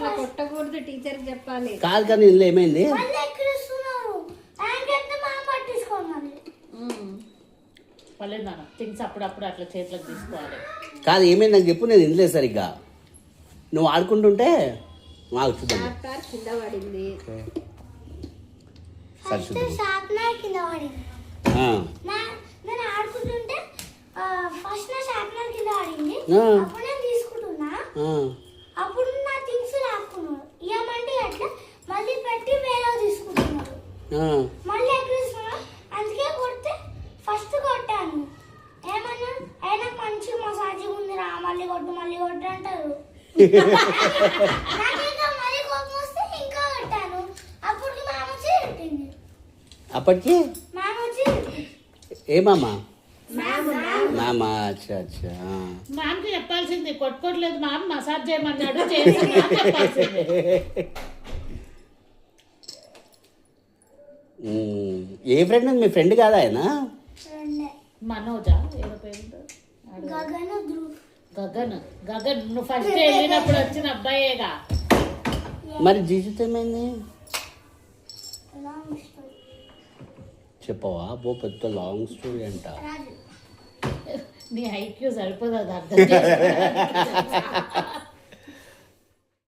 అట్లా కొట్టకూడదు, టీచర్ చెప్పాలి. కాదు కానీ ఇందులో ఏమైంది? పర్లేదు నాన్న, థింగ్స్ అప్పుడప్పుడు అట్లా చేతులకు తీసుకోవాలి. కాదు ఏమైంది నాకు చెప్పు, నేను ఇందులో సరిగ్గా నువ్వు ఆడుకుంటుంటే మాకు చూద్దాం. కింద పడింది. సరే చూద్దాం. నేను ఆడుకుంటుంటే ఫస్ట్ నా షార్ప్నర్ కింద పడింది. అప్పుడు నేను తీసుకుంటున్నా, అప్పుడు నా థింగ్స్ లాక్కున్నాడు. ఇవ్వమంటే అట్లా మళ్ళీ పెట్టి వేరే తీసుకుంటున్నాడు. మళ్ళీ ఎక్కడిస్తున్నాడు, అందుకే కొడితే ఫస్ట్ కొట్టాను. ఏమన్నా అయినా మంచి మసాజ్ ఉంది రా, మళ్ళీ కొట్టు అంటారు. నాకేదో మళ్ళీ కోపం వస్తే ఇంకా కొట్టాను. అప్పటికి మా అమ్మ వచ్చి చెప్పింది. అప్పటికి మా అమ్మ వచ్చి ఏ మామా? మామా అచ్చా అచ్చా. మ్యామ్కి చెప్పాల్సింది, కొట్టుకోవట్లేదు మ్యామ్, మసాజ్ చేయమన్నాడు, చేస్తున్నా చెప్పాల్సింది. ఏ ఫ్రెండ్? మీ ఫ్రెండ్ కాదా ఆయన? మనోజా ఏదో పేరు? గగన్ నువ్వు ఫస్ట్ వెళ్ళినప్పుడు వచ్చిన అబ్బాయేగా. మరి జీజుతో ఏమైంది చెప్పవా? బో పెద్ద లాంగ్ స్టోరీ అంట. నీ ఐక్యూ సరిపోదు, అది అర్థం చేసుకో.